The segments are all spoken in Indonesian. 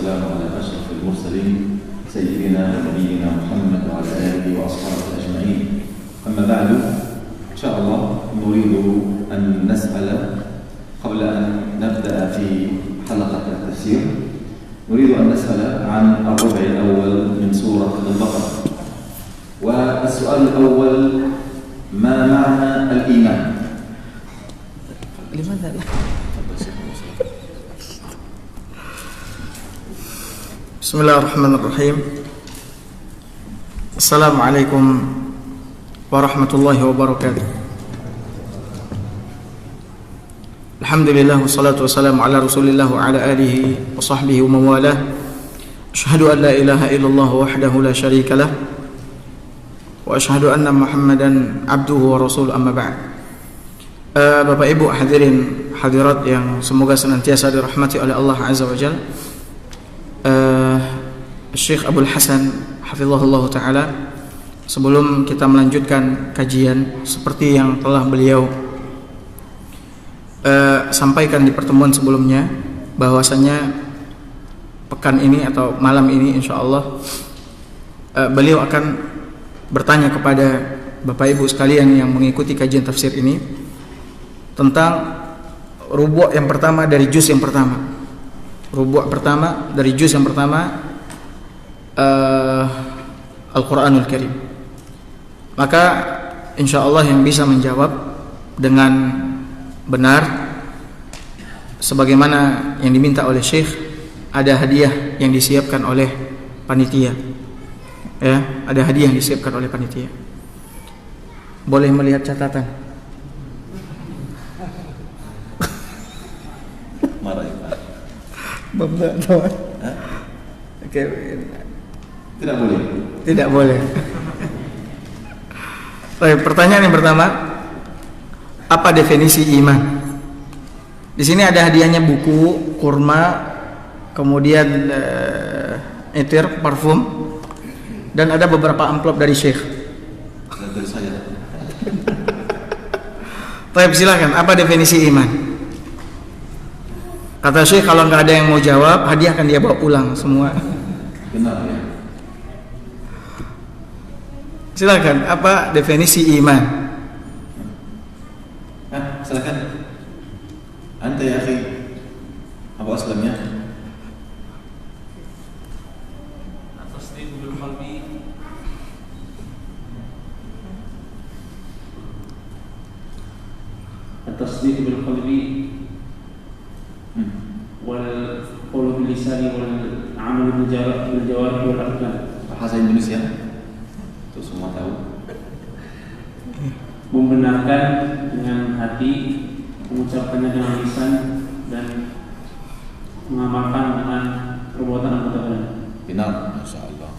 والسلام على أشرف المرسلين سيدنا ونبينا محمد وعلى آله وأصحابه أجمعين. أما بعد، إن شاء الله نريد أن نسأل قبل أن نبدأ في حلقة التفسير، نريد أن نسأل عن الربع الأول من سورة البقرة. والسؤال الأول: ما معنى الإيمان؟ لماذا لا؟ Bismillahirrahmanirrahim. Assalamualaikum warahmatullahi wabarakatuh. Alhamdulillah wassalatu wassalamu ala Rasulillah wa ala alihi wa sahbihi wa mawalah. Asyhadu an la ilaha illallah wahdahu la syarika lah wa asyhadu anna Muhammadan abduhu wa rasuluh, amma ba'd. Bapak Ibu hadirin hadirat yang semoga senantiasa dirahmati oleh Allah Azza wa Jalla. Syekh Abdul Hasan hafizahullah ta'ala, sebelum kita melanjutkan kajian seperti yang telah beliau sampaikan di pertemuan sebelumnya, bahwasanya pekan ini atau malam ini insyaallah beliau akan bertanya kepada Bapak Ibu sekalian yang mengikuti kajian tafsir ini tentang rubu' yang pertama dari juz yang pertama. Rubu' pertama dari juz yang pertama Al-Quranul Karim. Maka insyaallah yang bisa menjawab dengan benar sebagaimana yang diminta oleh Syekh, ada hadiah yang disiapkan oleh panitia. Ya, ada hadiah yang disiapkan oleh panitia. Boleh melihat catatan. Oke. Tidak boleh. Tidak boleh. Baik, pertanyaan yang pertama, apa definisi iman? Di sini ada hadiahnya buku, kurma, kemudian etir, parfum, dan ada beberapa amplop dari Syekh. Dari saya. Baik, silakan. Apa definisi iman? Kata Syekh, kalau nggak ada yang mau jawab, hadiah akan dia bawa pulang semua. Benar ya. Silakan, apa definisi iman? Silakan. Anta ya akhi. Apa aslamnya? التصديق بالقلب التصديق بالقلب والقول باللسان والعمل بالجوارح والأركان. Bahasa Indonesia. Itu semua tahu. Membenarkan dengan hati, mengucapkannya dengan lisan, dan mengamalkan dengan perbuatan anggota badan. Benar, masyaallah.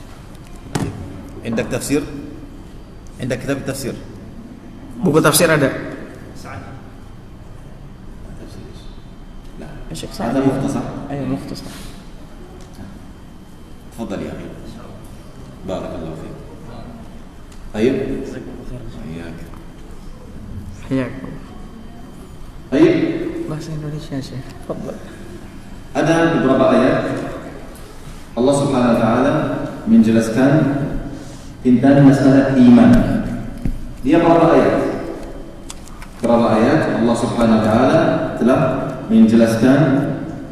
Indak tafsir? Indak kitab tafsir? Buku tafsir ada? Tafsir. Syekh Ada mukhtasar. Ayo mukhtasar. تفضل يا أخي. بارك الله فيك. طيب. حياك. Iya. طيب. Bahasa Indonesia Syekh. Tafadhal. Ada beberapa ayat Allah Subhanahu wa taala menjelaskan tentang masalah iman. Dia berapa ayat? Berapa ayat Allah Subhanahu wa taala telah menjelaskan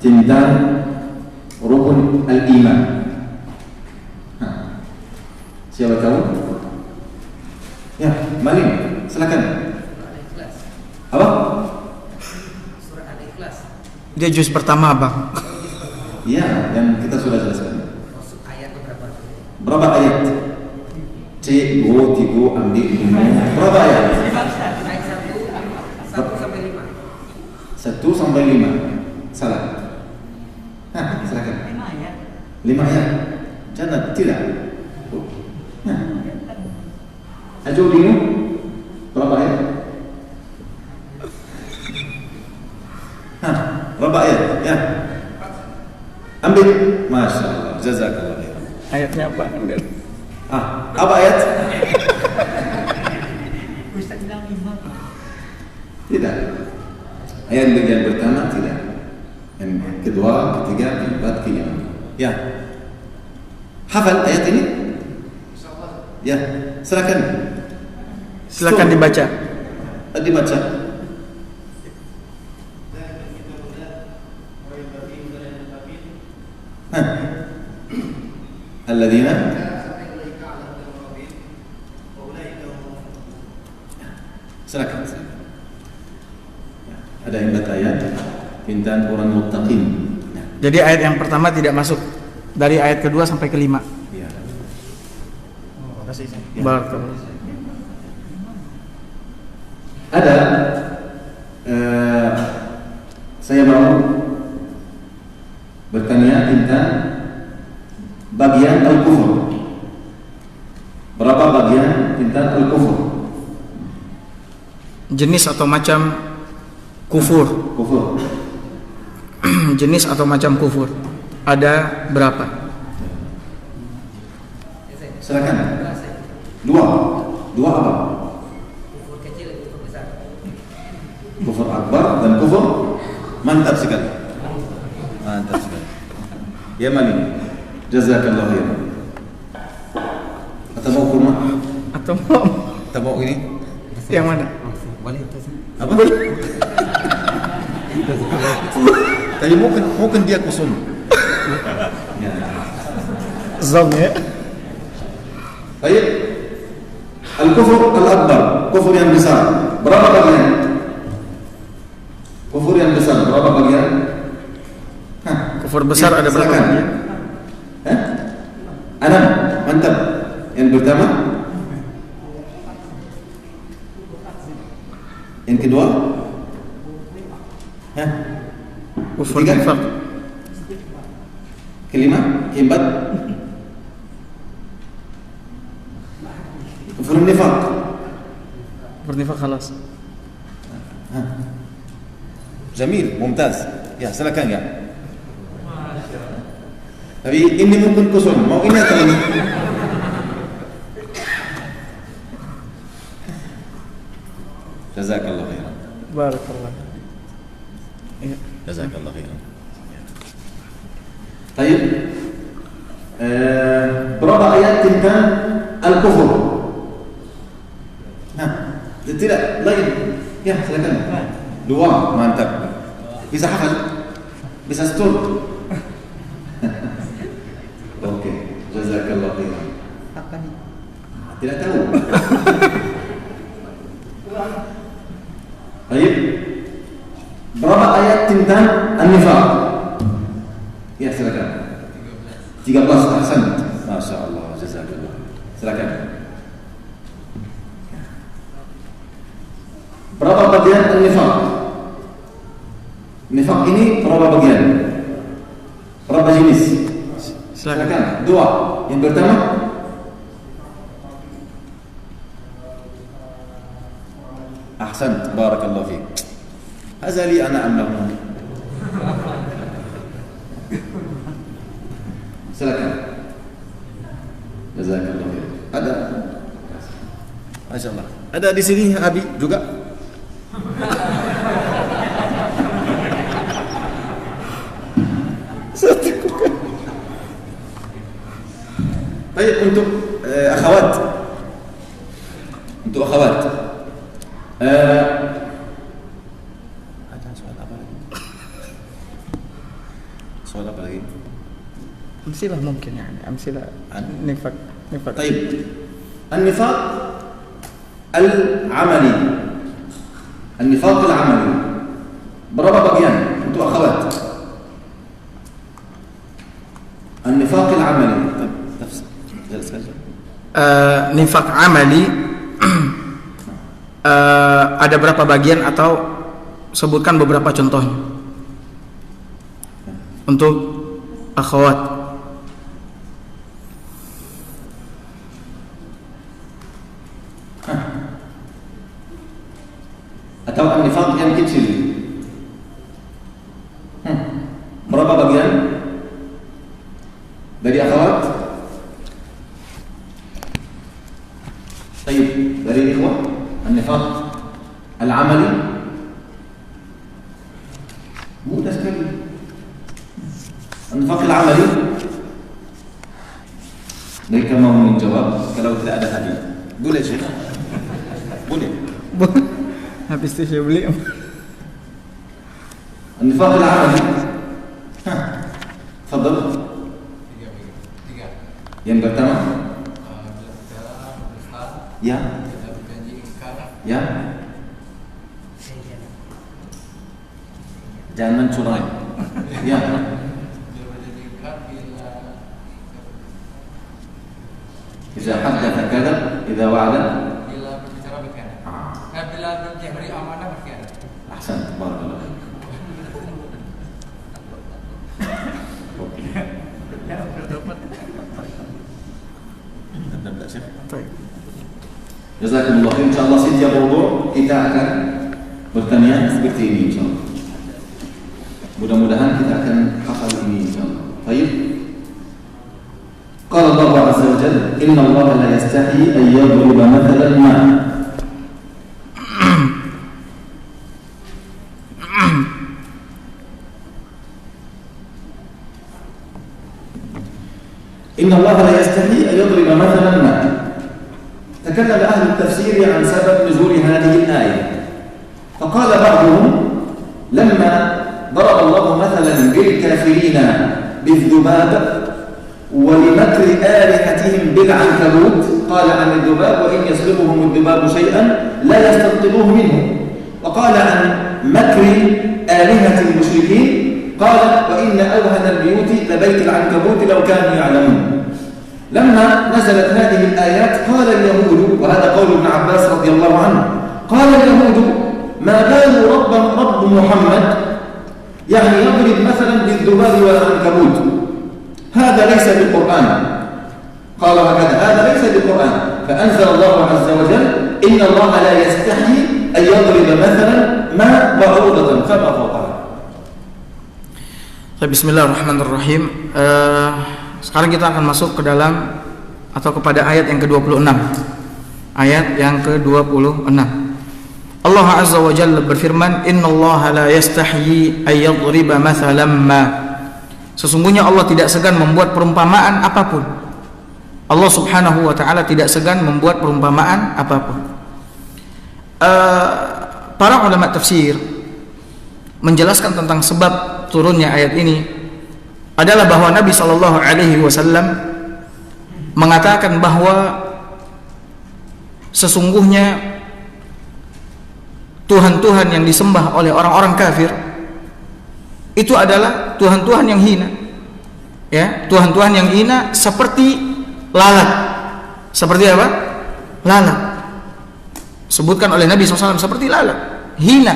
tentang rukun al-iman. Siapa tahu? Ya, Malim, silakan. Apa? Surah Al-Ikhlas. Dia juz pertama, Bang. Ya, yang kita sudah jelaskan. Maksud ayat berapa? Berapa ayat? C, go, tigo, ambil, berapa ayat? Ayat 1 sampai 5. 1 sampai 5. Salah. Nah, silakan. 5 ayat. Jangan, tidak. Nah. Ajo bingung? Berapa ayat? Nah, berapa ayat? Ya. Ambil. Masya Allah. Jazakallah khair. Ayatnya apa? Apa ayat? Ustaz bilang 5. Tidak. Ayat bagian pertama tidak. Yang kedua, ketiga, keempat, kelima. Ya. Hafal ayat ini? Ya, silakan. Silakan dibaca. Dibaca. Alladzina silakan. Ada yang baca ayat tentang orang muttaqin. Jadi ayat yang pertama tidak masuk. Dari ayat kedua sampai kelima. Ya. Barakallah. Ada saya mau bertanya tentang bagian al-kufur. Berapa bagian tentang al-kufur? Jenis atau macam kufur. Kufur. Jenis atau macam kufur. Ada berapa? Silakan. Dua apa? Kufur kecil, kufur besar. Kufur akbar dan kufur mantap sekali. Mantap sekali. Ya Mani, jazakallah khair. Atau mau kurma? Atau mau Atau mau ini? yang mana? Boleh itu sih. Apa? Tapi mungkin dia kusum. Ya. Zam ya. Baik. Al-kufur al-akbar, kufur yang besar. Berapa bagian? Kufur yang besar berapa bagian? Kufur besar ada berapa silakan. bagian? Anak, mantap. Yang pertama? Yang kedua? Kufur Ketiga? nifaq. Kelima? Keempat? Kufur nifaq. Kufur nifaq khalas. Jamil, mumtaz. Ya, silakan ya. Tapi ini mungkin kusum. Mau ini atau ini? Jazakallah khairan. Barakallah. Iya. Jazakallah khairan. Baik. Berapa ayat tentang al-kufur? Tidak lain. Ya, silakan. Dua, mantap. Bisa hafal? Bisa setur? Oke, jazakallah khairan. Apa nih? Tidak tahu. Baik. Berapa ayat tentang an-nifaq? Ya, silakan. 13 ahsan. Masya Allah, jazakallah. Silakan. Berapa bagian an-nifaq? Nifaq ini berapa bagian? Berapa jenis? Silakan. Dua. Yang pertama? Ahsan, barakallahu fiik. Hadza li ana am lahu? Silakan. Jazakallahu khair. Ada? Masyaallah. Ada di sini Abi juga? Baik, untuk akhwat. Untuk akhwat. Ada soal apa lagi? Soal apa lagi? Amsilah mungkin yani, amsilah nifaq. طيب النفاق العملي النفاق العملي berapa bagian untuk akhwat? النفاق العملي nifaq amali ada berapa bagian atau sebutkan beberapa contohnya untuk akhwat. Atau an-nifaq yang kecil. Berapa bagian dari akhwat? Baik, dari ikhwah an-nifaq al-amali mudah sekali. An-nifaq al-amali Mereka mau menjawab kalau tidak ada hadiah. Boleh Syekh? Boleh. Habis itu saya beli. النفاق العملي. ها. تفضل. Yang pertama. Ya. Ya. Jangan curang. Ya. إذا حدث كذب إذا وعد Bila berbicara berkhianat. Bila berjahri amanah berkhianat. أحسنت بارك الله فيك. نبدأ شيخ. Baik. Jazakumullah khair. Insyaallah setiap mawdu' kita akan bertanya seperti ini insyaallah. Mudah-mudahan kita akan hafal ini insyaallah. Baik. Qala Allah azza wa jalla, "Inna Allah la yastahi an yadriba mathalan ma." Inna Allah la yastahi an yadriba mathalan ma. تكلم أهل التفسير عن سبب نزول هذه الآية فقال بعضهم لما ضرب الله مثلا للكافرين بالذباب ولمكر آلهتهم بالعنكبوت قال عن الذباب وإن يسلبهم الذباب شيئا لا يستنقذوه منه وقال عن مكر آلهة المشركين قال وإن أوهن البيوت لبيت العنكبوت لو كانوا يعلمون. لما نزلت هذه الآيات قال اليهود وهذا قول ابن عباس رضي الله عنه قال اليهود ما بال رب محمد يعني يضرب مثلا بالذباب والعنكبوت هذا ليس بالقرآن قال هكذا هذا ليس بالقرآن فأنزل الله عز وجل إن الله لا يستحي أن يضرب مثلا ما بعوضة فما فوقها. Bismillahirrahmanirrahim. Sekarang kita akan masuk ke dalam atau kepada ayat yang ke-26. Ayat yang ke-26. Allah Azza wa Jalla berfirman, "Innallaha la yastahyi ay yadriba mathalan ma." Sesungguhnya Allah tidak segan membuat perumpamaan apapun. Allah Subhanahu wa taala tidak segan membuat perumpamaan apapun. Para ulama tafsir menjelaskan tentang sebab turunnya ayat ini adalah bahwa Nabi sallallahu alaihi wasallam mengatakan bahwa sesungguhnya Tuhan-Tuhan yang disembah oleh orang-orang kafir itu adalah Tuhan-Tuhan yang hina. Ya, Tuhan-Tuhan yang hina seperti lalat. Seperti apa? Lalat. Sebutkan oleh Nabi SAW seperti lalat, hina,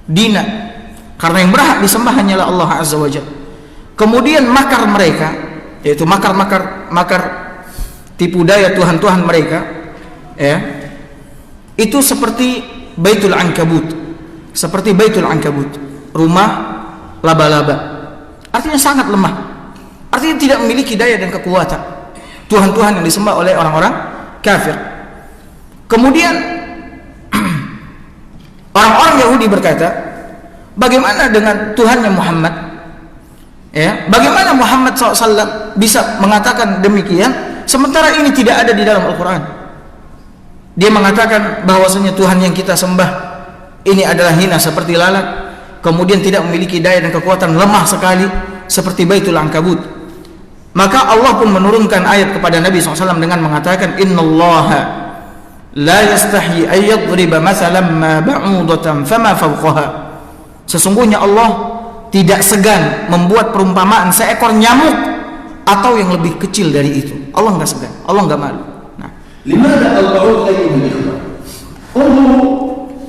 dina. Karena yang berhak disembah hanyalah Allah Azza wa Jalla. Kemudian makar mereka, yaitu makar tipu daya Tuhan-Tuhan mereka, ya, itu seperti Baitul Ankabut, seperti Baitul Ankabut, rumah laba-laba. Artinya sangat lemah, artinya tidak memiliki daya dan kekuatan. Tuhan-Tuhan yang disembah oleh orang-orang kafir. Kemudian orang-orang Yahudi berkata, bagaimana dengan Tuhannya Muhammad? Ya, bagaimana Muhammad SAW bisa mengatakan demikian sementara ini tidak ada di dalam Al-Quran? Dia mengatakan bahwasanya Tuhan yang kita sembah ini adalah hina seperti lalat, kemudian tidak memiliki daya dan kekuatan, lemah sekali seperti Baitul Ankabut. Maka Allah pun menurunkan ayat kepada Nabi SAW dengan mengatakan, Innallaha la yastahyi ay yadriba mathalan ma ba'udatan fama fawqaha. Sesungguhnya Allah tidak segan membuat perumpamaan seekor nyamuk atau yang lebih kecil dari itu. Allah enggak segan, Allah enggak malu. Nah, لماذا البعوض أيها الإخوة؟ انظروا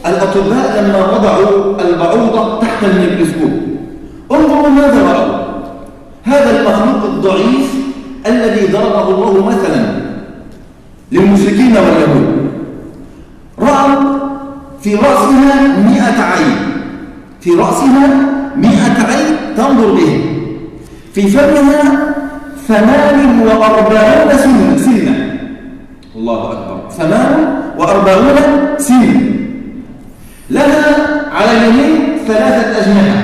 الأطباء لما وضعوا البعوضة تحت الميكروسكوب انظروا ماذا رأوا؟ هذا المخلوق الضعيف الذي ضربه الله مثلا للمشركين واليهود رأوا في رأسها 100 عين في رأسها 100 عين تنظر به في فمها 48 سنة الله أكبر 48 سنة لها على اليمين 3 أجنحة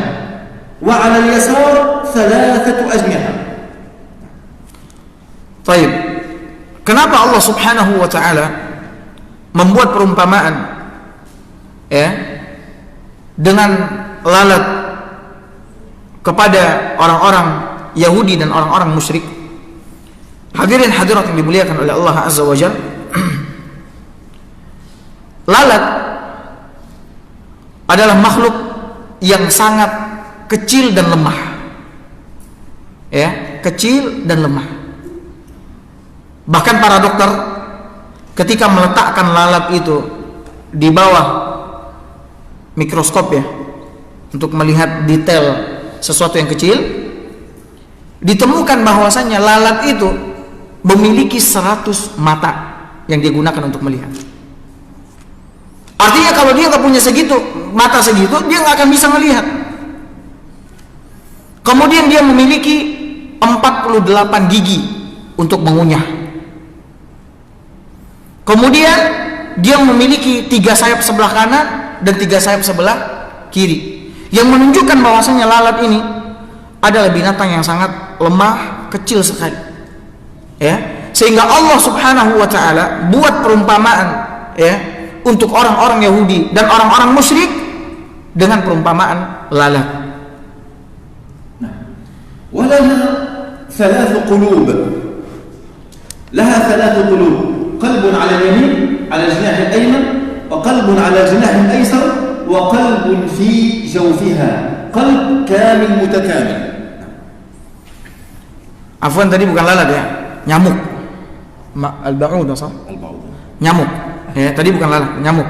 وعلى اليسار 3 أجنحة. طيب, kenapa Allah Subhanahu wa taala membuat perumpamaan ya dengan lalat kepada orang-orang Yahudi dan orang-orang musyrik. Hadirin hadirat yang dimuliakan oleh Allah Azza wa Jalla, lalat adalah makhluk yang sangat kecil dan lemah. Ya, kecil dan lemah. Bahkan para dokter ketika meletakkan lalat itu di bawah mikroskop ya, untuk melihat detail sesuatu yang kecil, ditemukan bahwasanya lalat itu memiliki 100 mata yang dia gunakan untuk melihat. Artinya kalau dia nggak punya segitu, mata segitu, dia nggak akan bisa melihat. Kemudian dia memiliki 48 gigi untuk mengunyah. Kemudian dia memiliki 3 sayap sebelah kanan dan 3 sayap sebelah kiri, yang menunjukkan bahwasanya lalat ini adalah binatang yang sangat lemah, kecil sekali. Ya, sehingga Allah Subhanahu wa taala buat perumpamaan ya untuk orang-orang Yahudi dan orang-orang musyrik dengan perumpamaan lalat. ولها 3 قلوب، لها 3 قلوب، قلب على اليمين على الجناح الأيمن، وقلب على الجناح الأيسر، وقلب في جوفها، قلب كامل متكامل. Afwan, tadi bukan lalat ya, nyamuk. Al-ba'ud, sah? Nyamuk. Ya, tadi bukan lalat, nyamuk.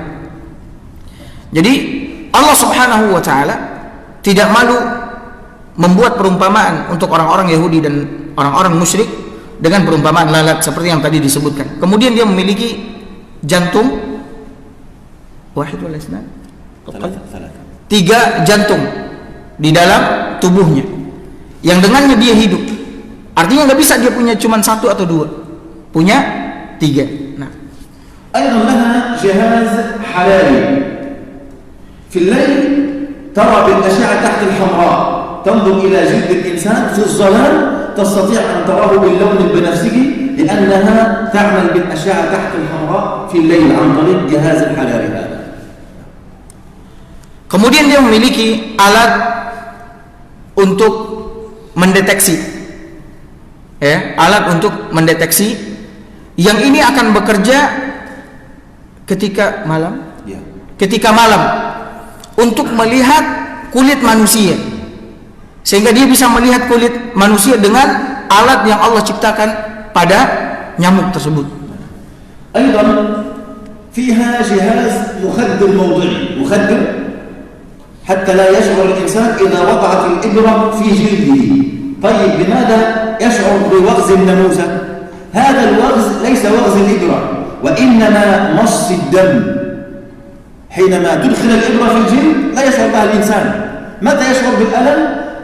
Jadi Allah Subhanahu wa taala tidak malu membuat perumpamaan untuk orang-orang Yahudi dan orang-orang musyrik dengan perumpamaan lalat seperti yang tadi disebutkan. Kemudian dia memiliki jantung wahid wal isnan, 3 jantung di dalam tubuhnya yang dengannya dia hidup. Artinya nggak bisa dia punya cuma 1 atau 2, punya 3. Nah, أيضا لها جهاز حراري. في الليل ترى بالأشعة تحت الحمراء، تنظر إلى جلد الإنسان في الظلام تستطيع أن تراه باللون البنفسجي لأنها تعمل بالأشعة تحت الحمراء في الليل عن طريق جهاز الحراري هذا. Kemudian dia memiliki alat untuk mendeteksi, ya, alat untuk mendeteksi yang ini akan bekerja ketika malam, ya. Ketika malam untuk melihat kulit manusia, sehingga dia bisa melihat kulit manusia dengan alat yang Allah ciptakan pada nyamuk tersebut. أيضا فيها جهاز مخدر موضعي، مخدر حتى لا يشعر الإنسان إذا وضعت الإبرة في جلده. طيب لماذا يشعر بوغز الناموسة؟ هذا الوغز ليس وغز الإبرة، وإنما مص الدم. حينما تدخل الإبرة في الجلد لا يشعر بها الإنسان. متى يشعر بالألم؟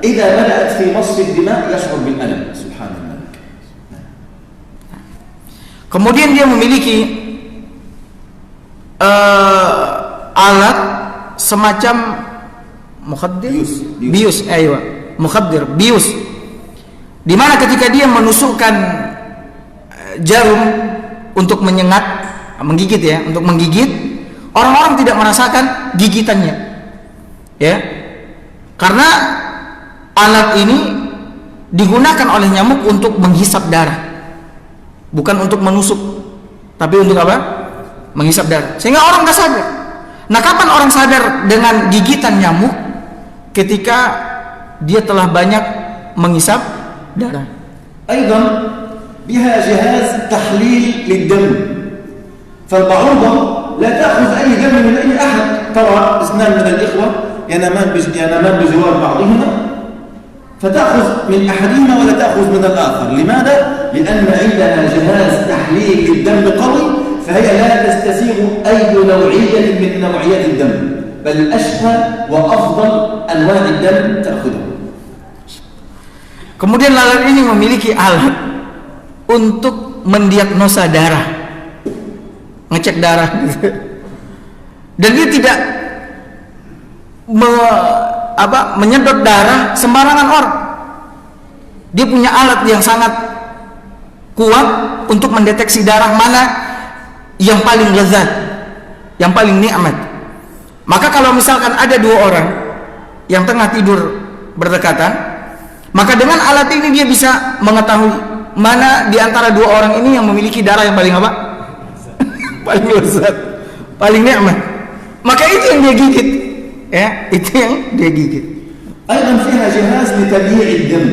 إذا بدأت في مص الدماء يشعر بالألم. سبحان الله. Kemudian dia memiliki alat semacam mukhadir, bius, mukhadir, bius, di mana ketika dia menusukkan jarum untuk menyengat, menggigit ya, untuk menggigit, orang-orang tidak merasakan gigitannya, ya, karena alat ini digunakan oleh nyamuk untuk menghisap darah, bukan untuk menusuk, tapi untuk apa? Menghisap darah, sehingga orang nggak sadar. Nah, kapan orang sadar dengan gigitan nyamuk? Ketika dia telah banyak menghisap darah. أيضا بها جهاز تحليل للدم، فالبعوضة لا تأخذ أي دم من أي أحد. ترى اثنان من الإخوة ينامان بجوار بعضهما، فتأخذ من أحدهما ولا تأخذ من الآخر. لماذا؟ لأن عندها جهاز تحليل للدم قوي، فهي لا تستسيغ أي نوعية من نوعيات الدم، بل أشهى وأفضل أنواع الدم تأخذها. Kemudian lalat ini memiliki alat untuk mendiagnosa darah, ngecek darah, dan dia tidak menyedot darah sembarangan orang. Dia punya alat yang sangat kuat untuk mendeteksi darah mana yang paling lezat, yang paling nikmat. Maka kalau misalkan ada dua orang yang tengah tidur berdekatan, maka dengan alat ini dia bisa mengetahui mana di antara dua orang ini yang memiliki darah yang paling apa? Paling lezat, paling nikmat. Maka itu yang dia gigit, ya, itu yang dia gigit. أيضا فيها جهاز لتبييع الدم.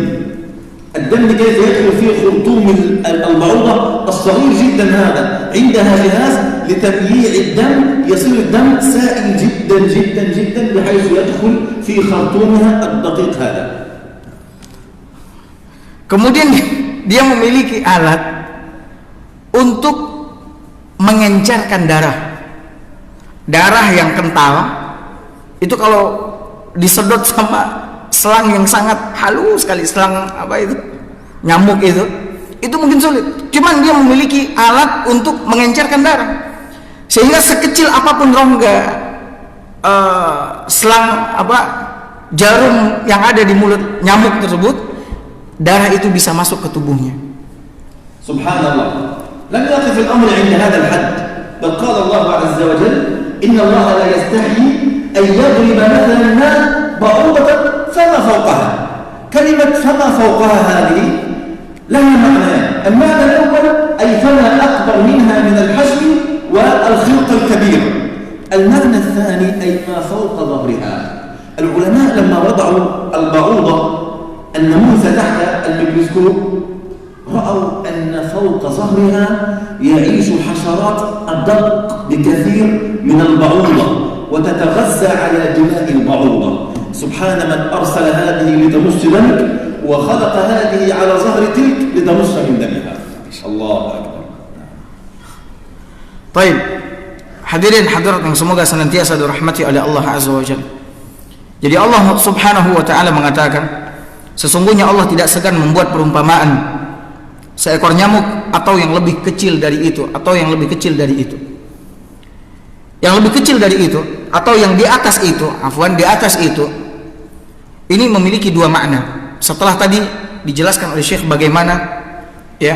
الدم كيف يدخل في خرطوم البعوضة الصغير جدا هذا، عندها جهاز لتبييع الدم، يصير الدم سائل جدا جدا جدا بحيث يدخل في خرطومها الدقيق هذا. Kemudian dia memiliki alat untuk mengencerkan darah yang kental. Itu kalau disedot sama selang yang sangat halus sekali, selang apa itu, nyamuk itu mungkin sulit. Cuman dia memiliki alat untuk mengencerkan darah, sehingga sekecil apapun rongga selang jarum yang ada di mulut nyamuk tersebut, darah itu bisa masuk ke tubuhnya. Subhanallah. Lam yaqif al-amr 'inda hadha al-hadd, bal qala Allah 'azza wa jalla, inna Allah la yastahi an yadriba mathalan ma ba'udatan fama fawqaha. Kalimat fama fawqaha hadhihi laha ma'nayan. المعنى الأول أي فما أكبر منها من الحجم والخلق الكبير. المعنى الثاني أي ما فوق ظهرها. العلماء لما وضعوا البعوضة الناموسة تحت الميكروسكوب رأوا أن فوق ظهرها يعيش حشرات أدق بكثير من البعوضة وتتغذى على دماء البعوضة. سبحان من أرسل هذه لتمص دمك وخلق هذه على ظهر تلك لتمص من دمها. الله أكبر. Baik, hadirin hadirat yang semoga senantiasa dirahmati oleh Allah Azza wa Jalla. Jadi Allah Subhanahu wa taala mengatakan, sesungguhnya Allah tidak segan membuat perumpamaan seekor nyamuk atau yang lebih kecil dari itu, atau yang lebih kecil dari itu. Yang lebih kecil dari itu atau yang di atas itu, di atas itu, ini memiliki dua makna. Setelah tadi dijelaskan oleh Syekh bagaimana ya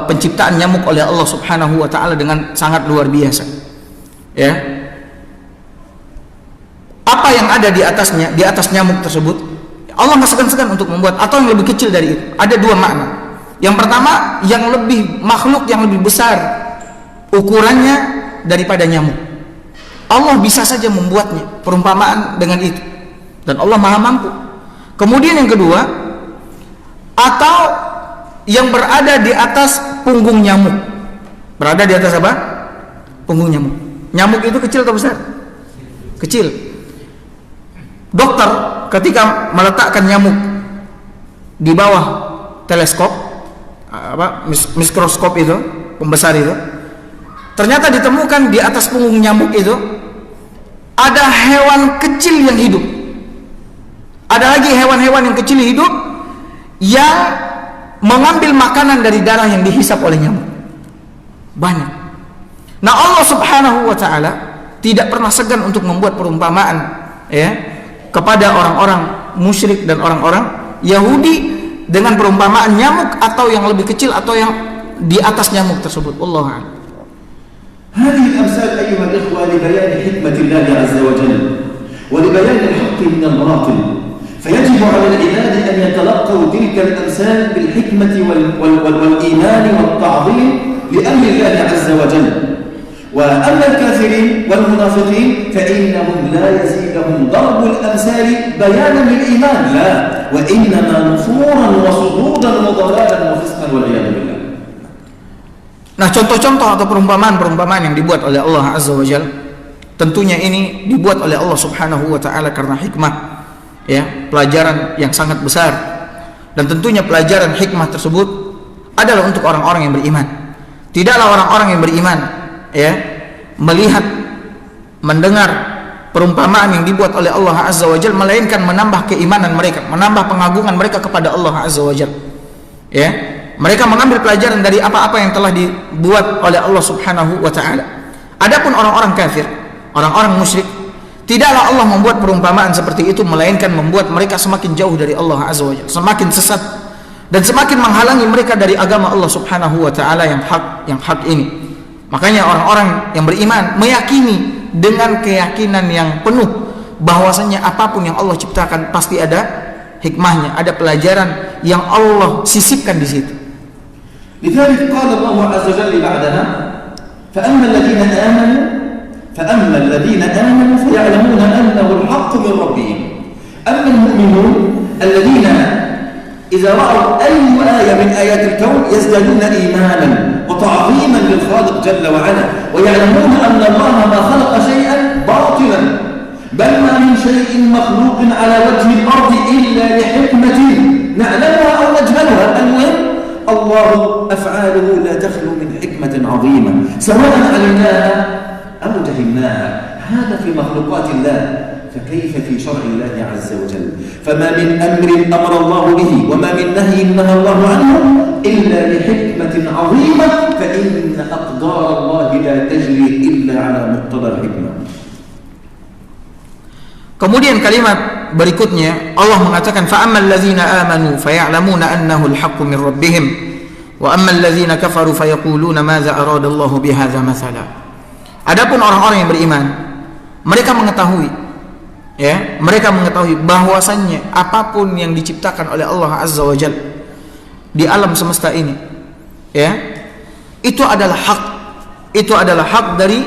penciptaan nyamuk oleh Allah Subhanahu wa taala dengan sangat luar biasa. Ya. Apa yang ada di atasnya, di atas nyamuk tersebut, Allah nggak segan-segan untuk membuat, atau yang lebih kecil dari itu. Ada dua makna. Yang pertama, yang lebih makhluk yang lebih besar ukurannya daripada nyamuk. Allah bisa saja membuatnya, perumpamaan dengan itu, dan Allah Maha mampu. Kemudian yang kedua, atau yang berada di atas punggung nyamuk. Berada di atas apa? Punggung nyamuk. Nyamuk itu kecil atau besar? Kecil. Dokter ketika meletakkan nyamuk di bawah teleskop, mikroskop itu, pembesar itu, ternyata ditemukan di atas punggung nyamuk itu ada hewan kecil yang hidup. Ada lagi hewan-hewan yang kecil hidup yang mengambil makanan dari darah yang dihisap oleh nyamuk. Banyak. Nah, Allah Subhanahu wa taala tidak pernah segan untuk membuat perumpamaan ya kepada orang-orang musyrik dan orang-orang Yahudi dengan perumpamaan nyamuk atau yang lebih kecil atau yang di atas nyamuk tersebut. Wallahu a'lam. هذه الأمثال أيها الإخوة لبيان حكمة الله عز وجل ولبيان الحق من الباطل، فيجب على العباد أن يتلقوا تلك الأمثال بالحكمة والإيمان والتعظيم لأمر الله عز وجل. وأما الكافرين والمنافقين فإنهم لا يزيدهم ضرب الأمثال بيانا للإيمان، لا، وإنما نفورا وصدودا وضلالا وفسقا والعياذ بالله. Nah, contoh-contoh atau perumpamaan-perumpamaan yang dibuat oleh Allah Azza wa Jalla, tentunya ini dibuat oleh Allah Subhanahu wa taala karena hikmah, ya, pelajaran yang sangat besar. Dan tentunya pelajaran hikmah tersebut adalah untuk orang-orang yang beriman. Tidaklah orang-orang yang beriman ya melihat, mendengar perumpamaan yang dibuat oleh Allah Azza wa Jalla melainkan menambah keimanan mereka, menambah pengagungan mereka kepada Allah Azza wa Jalla. Ya. Mereka mengambil pelajaran dari apa-apa yang telah dibuat oleh Allah Subhanahu wa taala. Adapun orang-orang kafir, orang-orang musyrik, tidaklah Allah membuat perumpamaan seperti itu melainkan membuat mereka semakin jauh dari Allah Azza wa Jalla, semakin sesat dan semakin menghalangi mereka dari agama Allah Subhanahu wa taala yang hak ini. Makanya orang-orang yang beriman meyakini dengan keyakinan yang penuh bahwasanya apapun yang Allah ciptakan pasti ada hikmahnya, ada pelajaran yang Allah sisipkan di situ. لذلك قال الله عز وجل بعدها فأما الذين آمنوا فيعلمون أنه الحق من ربهم أما المؤمنون الذين إذا رأوا أي آية من آيات الكون يزدادون إيمانا وتعظيما للخالق جل وعلا ويعلمون أن الله ما خلق شيئا باطلا بل ما من شيء مخلوق على وجه الأرض إلا لحكمة نعلمها أو نجهلها. المهم الله أفعاله لا تخلو من حكمة عظيمة سواء علمناها أو جهلناها. هذا في مخلوقات الله فكيف في شرع الله عز وجل. فما من أمر أمر الله به وما من نهي نهى الله عنه إلا لحكمة عظيمة فإن أقدار الله لا تجري إلا على مقتضى الحكمة. Kemudian kalimat berikutnya Allah mengatakan fa'ammal ladzina amanu faya'lamuna annahu al-haqqu min rabbihim wa ammal ladzina kafaru fayaquluna madza arada Allahu bihadza mathala. Adapun orang-orang yang beriman mereka mengetahui bahwasannya apapun yang diciptakan oleh Allah Azza wa Jalla di alam semesta ini itu adalah hak dari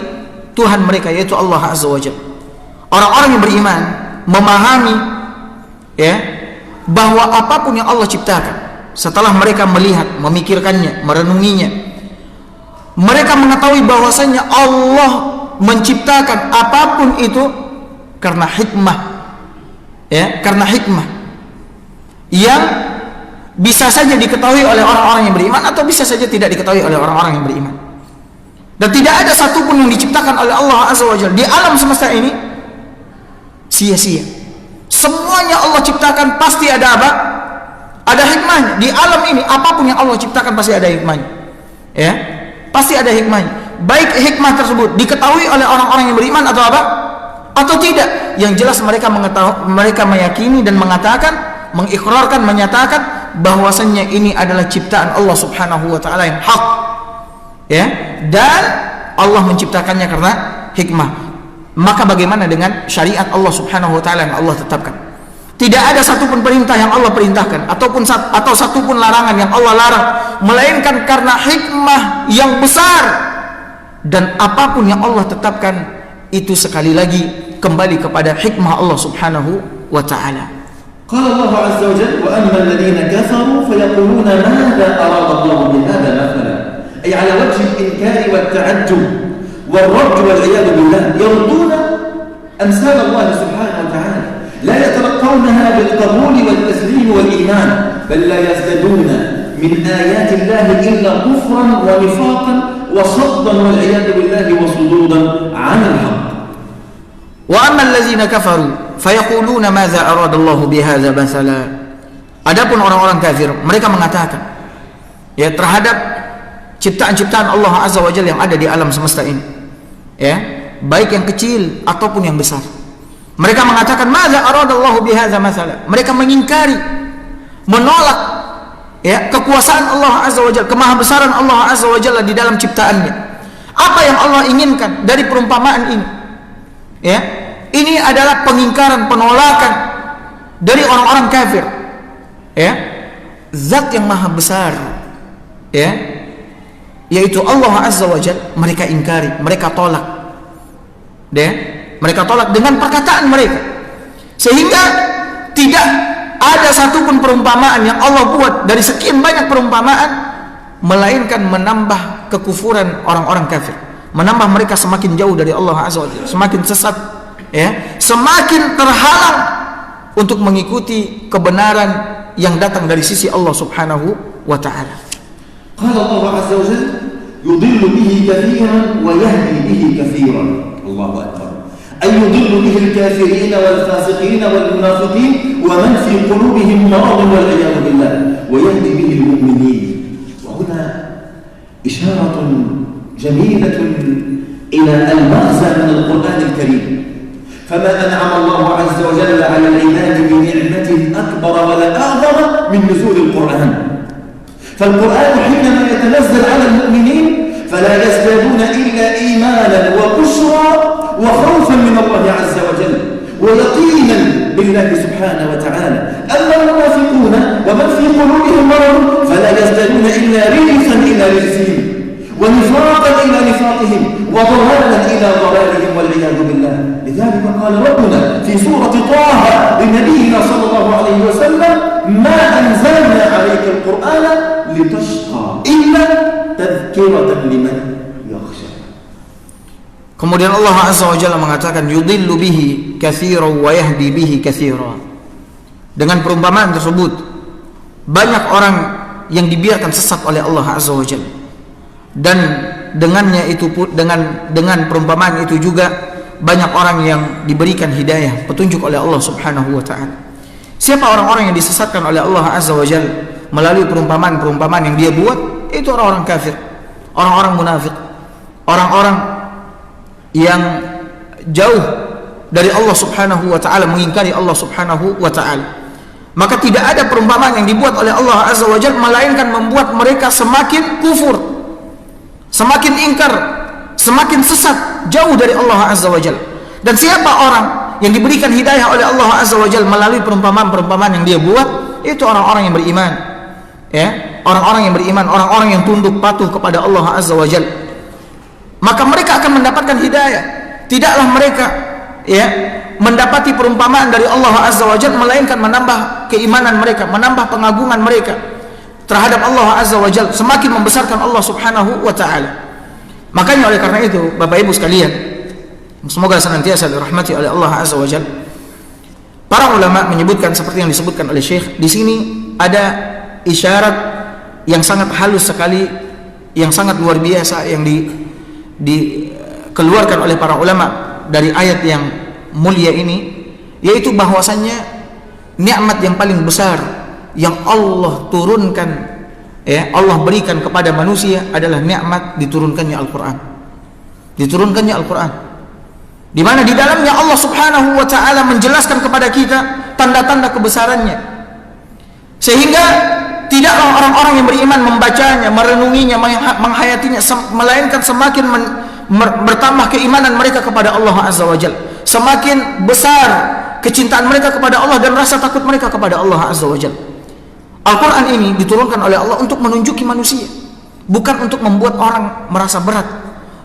Tuhan mereka yaitu Allah Azza wa Jalla. Orang-orang yang beriman memahami bahwa apapun yang Allah ciptakan setelah mereka melihat, memikirkannya, merenunginya, mereka mengetahui bahwasanya Allah menciptakan apapun itu karena hikmah, karena hikmah yang bisa saja diketahui oleh orang-orang yang beriman atau bisa saja tidak diketahui oleh orang-orang yang beriman. Dan tidak ada satupun yang diciptakan oleh Allah Azza wa Jalla di alam semesta ini sia-sia. Semuanya Allah ciptakan pasti ada apa? Ada hikmahnya. Di alam ini apapun yang Allah ciptakan pasti ada hikmahnya. Pasti ada hikmahnya. Baik hikmah tersebut diketahui oleh orang-orang yang beriman atau apa? Atau tidak. Yang jelas mereka meyakini dan mengatakan, mengikrarkan, menyatakan bahwasannya ini adalah ciptaan Allah Subhanahu wa taala yang hak. Dan Allah menciptakannya karena hikmah. Maka bagaimana dengan syariat Allah Subhanahu wa taala yang Allah tetapkan? Tidak ada satupun perintah yang Allah perintahkan atau satupun larangan yang Allah larang melainkan karena hikmah yang besar. Dan apapun yang Allah tetapkan itu sekali lagi kembali kepada hikmah Allah Subhanahu wa taala. Qala Allah Azza wa Jalla wa amma alladhina kafaru fayaquluna madza arada Allah bihadha mathalan ay ala wajhi al-inkari wat-ta'ajjub والرد والعياذ بالله يردون أمثال الله سبحانه وتعالى لا يتلقونها بالقبول والتسليم والإيمان بل لا يزدادون من آيات الله إلا كفرا ونفاقا وصدا والعياذ بالله وصدودا عن الحق. وأما الذين كفروا فيقولون ماذا أراد الله بهذا مثلا. Adapun orang-orang kafir mereka mengatakan terhadap ciptaan-ciptaan Allah Azza wa Jalla yang ada di alam semesta ini, baik yang kecil ataupun yang besar, mereka mengatakan madza aradallahu bihadza mathala. Mereka mengingkari, menolak kekuasaan Allah Azza wa Jalla, kemahabesaran Allah Azza wa Jalla di dalam ciptaannya. Apa yang Allah inginkan dari perumpamaan ini? Ini adalah pengingkaran, penolakan dari orang-orang kafir. Zat yang maha besar, yaitu Allah Azza wa Jalla, mereka ingkari, mereka tolak. Mereka tolak dengan perkataan mereka. Sehingga tidak ada satupun perumpamaan yang Allah buat dari sekian banyak perumpamaan melainkan menambah kekufuran orang-orang kafir, menambah mereka semakin jauh dari Allah Azza wa Jalla, semakin sesat, semakin terhalang untuk mengikuti kebenaran yang datang dari sisi Allah Subhanahu wa taala. Qala Allah Azza wa Jalla yudillu bihi katsiran wa yahdi bihi katsiran. Allahu akbar. Ay yudillu bihi al-kafirin wal fasiqin wal munafiqin wa man fi qulubihim marad wal iyad billah wa yahdi bihi al-mu'minin. Wa huna isharatun jamilatun ila al-maghza min al-Qur'an al-Karim. فما أنعم الله عز وجل على العباد بنعمة أكبر ولا أعظم من نزول القرآن. فالقرآن حينما يتنزل على المؤمنين فلا يزدادون إلا إيمانا وبشرى وخوفا من الله عز وجل ويقينا بالله سبحانه وتعالى. أما المنافقون ومن في قلوبهم مرض فلا يزدادون إلا رجسا إلى رجسهم ونفاقا إلى نفاقهم وضلالا إلى ضلالهم والعياذ بالله. لذلك قال ربنا في سورة طه لنبينا صلى الله عليه وسلم: ما أنزلنا عليك القرآن لتشقى إلا تذكرة لمن يخشى. Kemudian Allah Azza wa Jalla mengatakan yudhillu bihi katsiran wa yahdi bihi katsiran. Dengan perumpamaan tersebut banyak orang yang dibiarkan sesat oleh Allah Azza wa Jalla. Dan dengannya itu dengan perumpamaan itu juga banyak orang yang diberikan hidayah, petunjuk oleh Allah Subhanahu wa taala. Siapa orang-orang yang disesatkan oleh Allah Azza wa Jalla melalui perumpamaan-perumpamaan yang dia buat? Itu orang-orang kafir, orang-orang munafik, orang-orang yang jauh dari Allah Subhanahu wa taala, mengingkari Allah Subhanahu wa taala. Maka tidak ada perumpamaan yang dibuat oleh Allah Azza wa Jalla melainkan membuat mereka semakin kufur, semakin ingkar, semakin sesat, jauh dari Allah Azza wa Jalla. Dan siapa orang yang diberikan hidayah oleh Allah Azza wa Jalla melalui perumpamaan-perumpamaan yang dia buat? Itu orang-orang yang beriman. Ya, orang-orang yang beriman, orang-orang yang tunduk patuh kepada Allah Azza wa Jalla. Maka mereka akan mendapatkan hidayah. Tidaklah mereka mendapati perumpamaan dari Allah Azza wa Jalla melainkan menambah keimanan mereka, menambah pengagungan mereka terhadap Allah Azza wa Jalla, semakin membesarkan Allah Subhanahu wa taala. Makanya oleh karena itu Bapak Ibu sekalian, semoga senantiasa dirahmati oleh Allah Azza wa Jalla, para ulama menyebutkan seperti yang disebutkan oleh Syekh di sini, ada isyarat yang sangat halus sekali, yang sangat luar biasa yang dikeluarkan oleh para ulama dari ayat yang mulia ini, yaitu bahwasannya nikmat yang paling besar yang Allah turunkan, Allah berikan kepada manusia adalah nikmat diturunkannya Al-Quran. Diturunkannya Al-Quran, di mana di dalamnya Allah Subhanahu wa taala menjelaskan kepada kita tanda-tanda kebesarannya, sehingga tidaklah orang-orang yang beriman membacanya, merenunginya, menghayatinya, melainkan semakin bertambah keimanan mereka kepada Allah Azza wa Jalla, semakin besar kecintaan mereka kepada Allah dan rasa takut mereka kepada Allah Azza wa Jalla. Al-Quran ini diturunkan oleh Allah untuk menunjuki manusia, bukan untuk membuat orang merasa berat,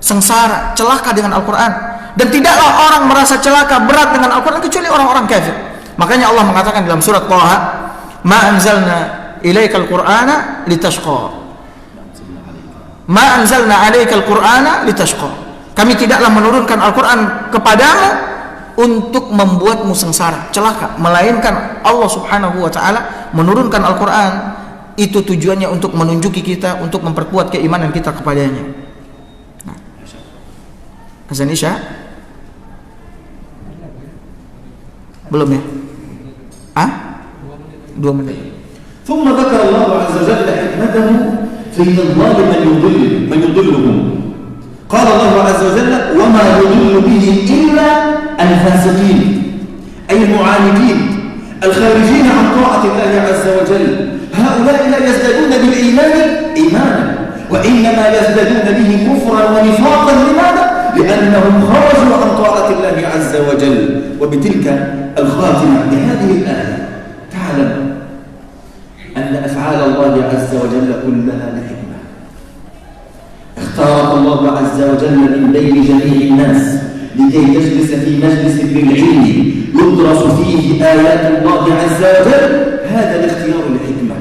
sengsara, celaka dengan Al-Quran. Dan tidaklah orang merasa celaka, berat dengan Al-Quran kecuali orang-orang kafir. Makanya Allah mengatakan dalam surat Taha, ma anzalna ilaikal qur'ana litashqa, ma anzalna alaikal qur'ana litashqa. Kami tidaklah menurunkan Al-Quran kepadamu untuk membuatmu sengsara, celaka, melainkan Allah Subhanahu wa taala menurunkan Al-Quran itu tujuannya untuk menunjuki kita, untuk memperkuat keimanan kita kepadanya. Nah, azan Isya belum ya? 2 menit. ثم ذكر الله عز وجل حكمته في إضلال من يضلهم. قال الله عز وجل: وما يضل به إلا الفاسقين، أي المعاندين الخارجين عن طاعة الله عز وجل. هؤلاء لا يزدادون بالإيمان إيمانا، وإنما يزدادون به كفرا ونفاقا. لماذا؟ لأنهم خرجوا عن طاعة الله عز وجل. وبتلك الخاتمة لهذه الآية تعلم أن أفعال الله عز وجل كلها لحكمة. اختارك الله عز وجل من بين جميع الناس لكي تجلس في مجلس بالعلم يدرس فيه آيات الله عز وجل. هذا الاختيار لحكمة.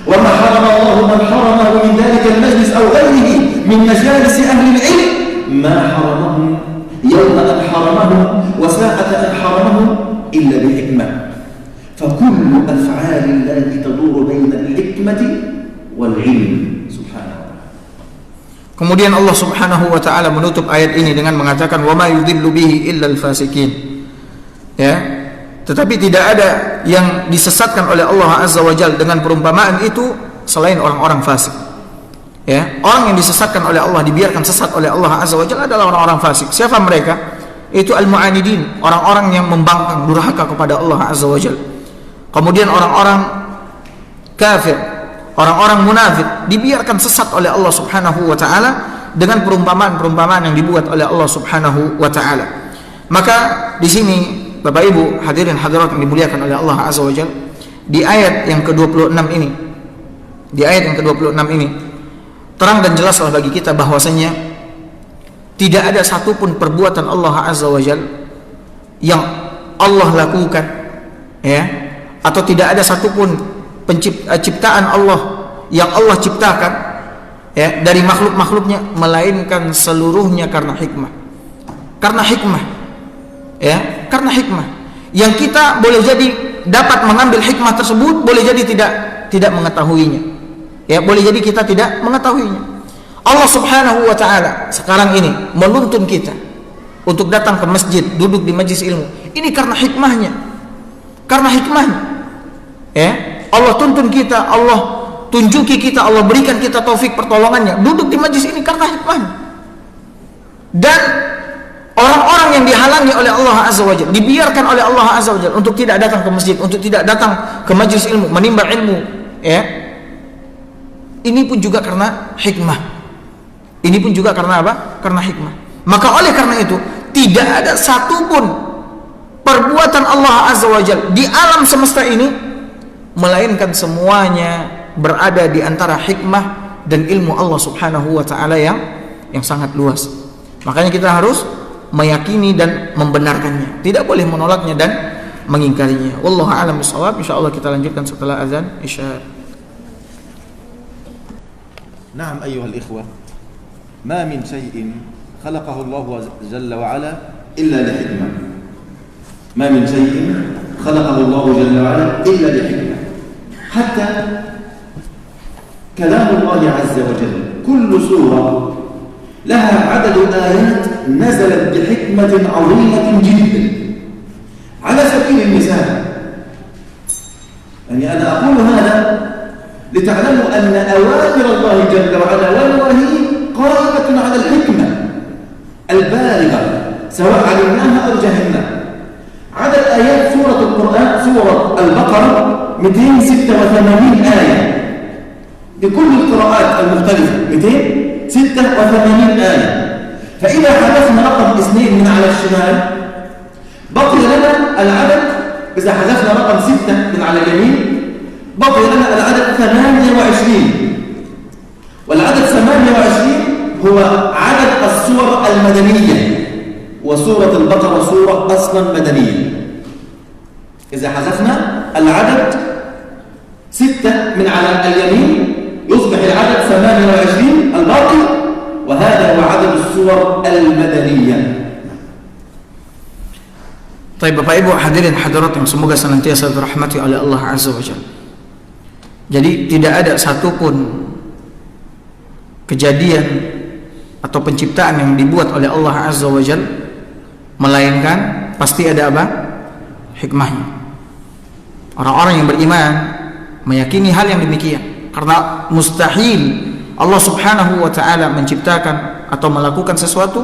وما حرم الله من حرمه من ذلك المجلس أو غيره من مجالس أهل العلم ما حرمهم يوم أن حرمهم وساعة أن حرمهم إلا بحكمة. فكل أفعال الله تدور بين الحكمة والعلم سبحانه وتعالى. Kemudian Allah Subhanahu wa taala menutup ayat ini dengan mengatakan wa ma yudhillu bihi illa al-fasikin. Ya. Tetapi tidak ada yang disesatkan oleh Allah Azza wa Jalla dengan perumpamaan itu selain orang-orang fasik. Ya, orang yang disesatkan oleh Allah, dibiarkan sesat oleh Allah Azza wa Jalla adalah orang-orang fasik. Siapa mereka? Itu al-mu'anidin, orang-orang yang membangkang, durhaka kepada Allah Azza wa Jalla. Kemudian orang-orang kafir, orang-orang munafik dibiarkan sesat oleh Allah Subhanahu wa taala dengan perumpamaan-perumpamaan yang dibuat oleh Allah Subhanahu wa taala. Maka di sini Bapak Ibu hadirin hadirat yang dimuliakan oleh Allah Azza wa Jalla, di ayat yang ke-26 ini, terang dan jelaslah bagi kita bahwasanya tidak ada satupun perbuatan Allah Azza wa Jalla yang Allah lakukan, ya, atau tidak ada satupun ciptaan Allah yang Allah ciptakan, ya, dari makhluk-makhluknya, melainkan seluruhnya karena hikmah. Karena hikmah, ya, karena hikmah. Yang kita boleh jadi dapat mengambil hikmah tersebut, boleh jadi tidak mengetahuinya, ya, boleh jadi kita tidak mengetahuinya. Allah Subhanahu wa taala sekarang ini menuntun kita untuk datang ke masjid, duduk di majlis ilmu. Ini karena hikmahnya. Karena hikmahnya, ya, Allah tuntun kita, Allah tunjuki kita, Allah berikan kita taufik pertolongannya, duduk di majlis ini karena hikmahnya. Dan orang-orang yang dihalangi oleh Allah Azza wa Jalla, dibiarkan oleh Allah Azza wa Jalla untuk tidak datang ke masjid, untuk tidak datang ke majlis ilmu, menimba ilmu, ya, ini pun juga karena hikmah. Ini pun juga karena apa? Karena hikmah. Maka oleh karena itu tidak ada satupun perbuatan Allah Azza wa Jalla di alam semesta ini melainkan semuanya berada di antara hikmah dan ilmu Allah Subhanahu wa taala yang sangat luas. Makanya kita harus meyakini dan membenarkannya, tidak boleh menolaknya dan mengingkarinya. Wallahu a'lam bishawab. Insyaallah kita lanjutkan setelah azan Isya. Naam ayyuhal ikhwah, ma min syai'in khalaqahu Allah jalla wa ala illa li hikmah. Ma min syai'in khalaqahu Allah jalla wa ala illa li hikmah. Hatta kalam Allah azza wa jalla kullu surah laha 'adadu ayat nazalat bi hikmatin 'azimatin jiddan. Ala sabil al-misal, yani ana aqulu hadha لتعلموا أن أوامر الله جل وعلا ونواهيه قائمة على الحكمة البالغة سواء علمناها أو جهلناها. عدد آيات سورة القرآن سورة البقرة 286 آية بكل القراءات المختلفة، 286 آية. فإذا حذفنا رقم 2 من على الشمال بقي لنا العدد، إذا حذفنا رقم 6 من على اليمين بقي لنا العدد 28، والعدد 28 هو عدد السور المدنية، وسورة البقرة سورة أصلا مدنية. إذا حذفنا العدد 6 من على اليمين يصبح العدد 28 الباقي، وهذا هو عدد السور المدنية. Baik Bapak Ibu hadirin hadirat yang semoga senantiasa dirahmati oleh Allah Azza wa Jalla. Jadi tidak ada satupun kejadian atau penciptaan yang dibuat oleh Allah Azza wa Jalla melainkan pasti ada apa? Hikmahnya. Orang-orang yang beriman meyakini hal yang demikian, karena mustahil Allah Subhanahu wa taala menciptakan atau melakukan sesuatu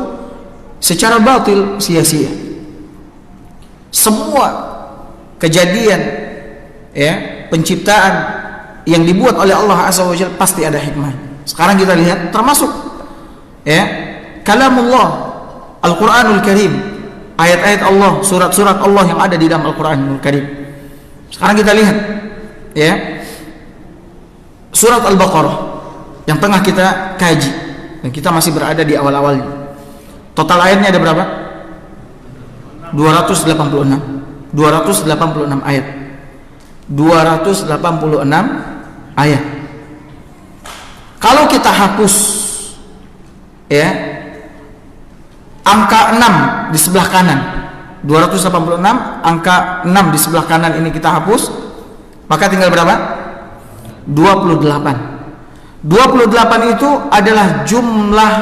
secara batil, sia-sia. Semua kejadian, ya, penciptaan yang dibuat oleh Allah Azza wa Jalla pasti ada hikmah. Sekarang kita lihat termasuk, ya, kalamullah Al-Qur'anul Karim, ayat-ayat Allah, surat-surat Allah yang ada di dalam Al-Qur'anul Karim. Sekarang kita lihat, ya, surat Al-Baqarah yang tengah kita kaji dan kita masih berada di awal-awalnya. Total ayatnya ada berapa? 286 ayat. 286 ayat. Kalau kita hapus, ya, angka 6 di sebelah kanan, 286 angka 6 di sebelah kanan ini kita hapus, maka tinggal berapa? 28. 28 itu adalah jumlah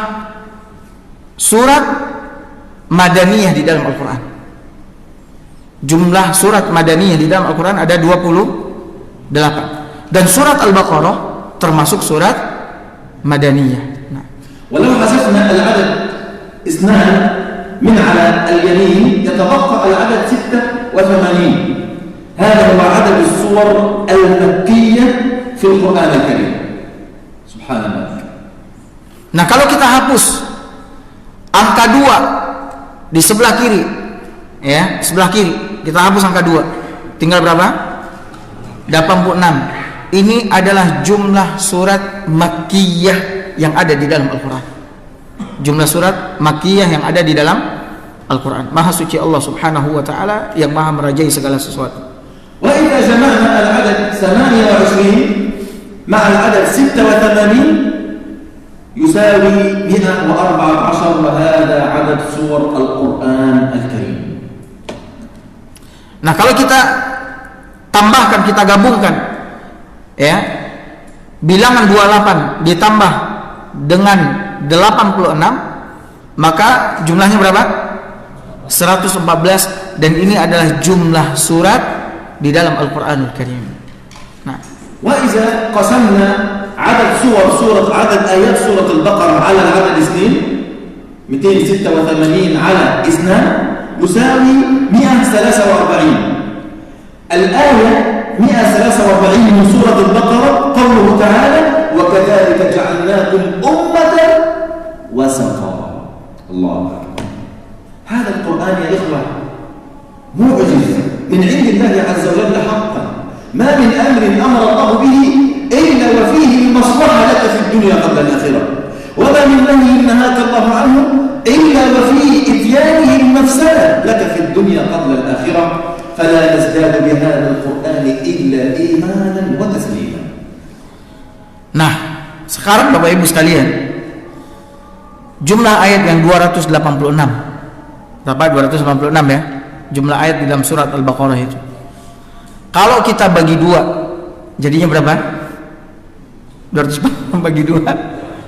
surat Madaniyah di dalam Al-Quran. Jumlah surat Madaniyah di dalam Al-Quran ada 28. Dan surat Al-Baqarah termasuk surat Madaniyah. Nah. Walau hasafna al-adad isnan min ala al-yamin yatabaqqa al-adad 86. Hada huwa adad as-suwar al-makkiyah في القرآن الكريم. سبحان الله. Nah, kalau kita hapus angka 2 di sebelah kiri, ya, sebelah kiri, kita hapus angka 2. Tinggal berapa? 86. Ini adalah jumlah surat Makkiyah yang ada di dalam Al-Quran. Jumlah surat Makkiyah yang ada di dalam Al-Quran. Maha suci Allah Subhanahu wa ta'ala yang maha merajai segala sesuatu. وإذا جمعنا العدد 28 مع العدد 86 يساوي 114 وهذا عدد سور القرآن الكريم. Nah, kalau kita tambahkan, kita gabungkan, ya, bilangan 28 ditambah dengan 86, maka jumlahnya berapa? 114, dan ini adalah jumlah surat di dalam Al-Qur'anul Karim. Nah, وإذا قسمنا عدد سورة عدد آيات سورة البقرة على العدد 286 على 2 يساوي 143. الآية 143 من سورة البقرة قوله تعالى وكذلك جعلناكم أمة وسطا. الله أكبر. هذا القرآن يا إخوة معجز من عند الله عز وجل حقا. ما من أمر أمر الله به إلا وفيه المصلحة لك في الدنيا قبل الآخرة، وما من نهي نهاك الله عنه إلا وفيه إتيانه المفسدة لك في الدنيا قبل الآخرة، فلا نزداد بهذا القرآن إلا إيمانا وتسليما. Nah, sekarang Bapak Ibu sekalian, jumlah ayat yang 286. Berapa? 286 ya. Jumlah ayat di dalam surat Al-Baqarah itu. Kalau kita bagi 2, jadinya berapa? 200 bagi 2,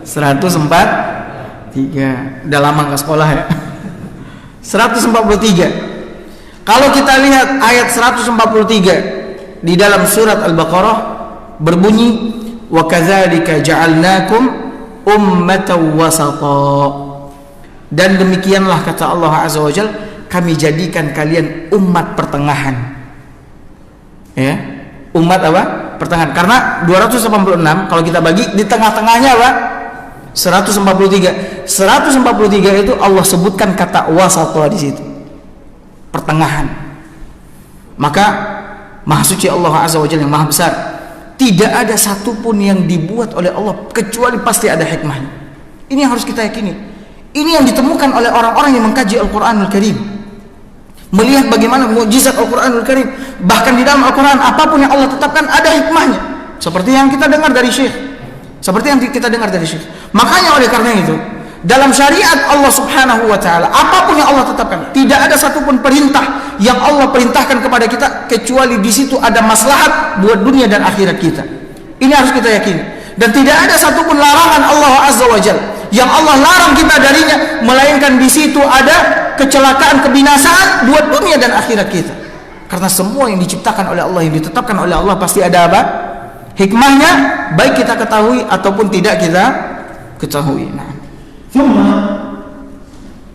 143. Udah lama nggak sekolah ya. 143. Kalau kita lihat ayat 143 di dalam surat Al-Baqarah berbunyi wa kadzalika ja'alnakum ummatan wasata. Dan demikianlah kata Allah Azza wa Jalla, kami jadikan kalian umat pertengahan. Ya, umat apa? Pertengahan. Karena 286 kalau kita bagi di tengah-tengahnya apa? 143. 143 itu Allah sebutkan kata wasata di situ. Pertengahan. Maka Maha Suci Allah Azza wa Jalla yang Maha Besar, tidak ada satupun yang dibuat oleh Allah kecuali pasti ada hikmahnya. Ini yang harus kita yakini. Ini yang ditemukan oleh orang-orang yang mengkaji Al-Qur'anul Karim. Melihat bagaimana mukjizat Al-Qur'anul Karim. Bahkan di dalam Al-Qur'an apapun yang Allah tetapkan ada hikmahnya. Seperti yang kita dengar dari Syekh. Makanya oleh karena itu, dalam syariat Allah Subhanahu wa taala, apapun yang Allah tetapkan, tidak ada satupun perintah yang Allah perintahkan kepada kita kecuali di situ ada maslahat buat dunia dan akhirat kita. Ini harus kita yakini. Dan tidak ada satupun larangan Allah Azza wa Jalla yang Allah larang kita darinya, melainkan di situ ada kecelakaan, kebinasaan buat dunia dan akhirat kita. Karena semua yang diciptakan oleh Allah, yang ditetapkan oleh Allah pasti ada apa? Hikmahnya, baik kita ketahui ataupun tidak kita ketahui. Nah, ثم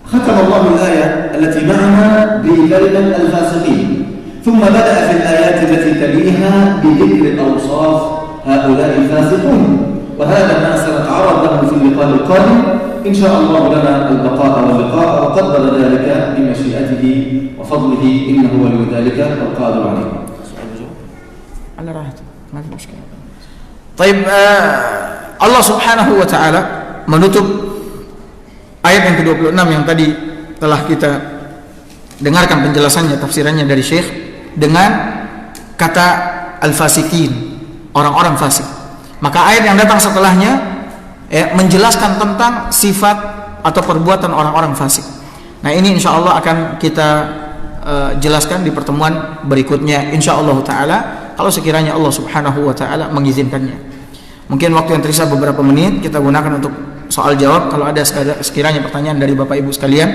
ختم الله الآية التي معنا بكلمة الفاسقين، ثم بدأ في الآيات التي تليها بذكر الأوصاف هؤلاء الفاسقون، وهذا ما سنتعرض له في اللقاء القادم إن شاء الله لنا البقاء واللقاء، وقدر ذلك بمشيئته وفضله إنه ولي ذلك والقادر عليه. على راحته ما في مشكلة. طيب, Allah Subhanahu wa taala menutup ayat yang ke-26 yang tadi telah kita dengarkan penjelasannya, tafsirannya dari Syekh, dengan kata al-fasikin, orang-orang fasik. Maka ayat yang datang setelahnya menjelaskan tentang sifat atau perbuatan orang-orang fasik. Nah, ini insyaallah akan kita jelaskan di pertemuan berikutnya insyaallah taala, kalau sekiranya Allah Subhanahu wa taala mengizinkannya. Mungkin waktu yang tersisa beberapa menit kita gunakan untuk soal jawab. Kalau ada sekiranya pertanyaan dari Bapak Ibu sekalian,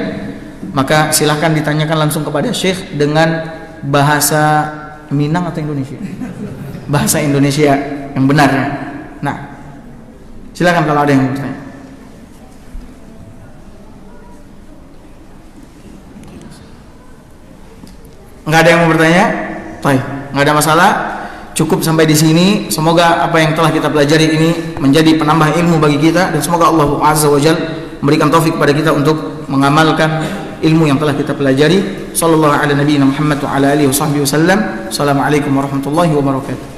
maka silahkan ditanyakan langsung kepada Syekh dengan bahasa Minang atau Indonesia, bahasa Indonesia yang benar. Nah, silakan kalau ada yang bertanya. Nggak ada yang mau bertanya? Baik, nggak ada masalah. cukup sampai di sini. Semoga apa yang telah kita pelajari ini menjadi penambah ilmu bagi kita, dan semoga Allah Azza wa Jalla memberikan taufik kepada kita untuk mengamalkan ilmu yang telah kita pelajari. Sallallahu ala nabiyina Muhammad wa ala alihi wasallam. Assalamualaikum warahmatullahi wabarakatuh.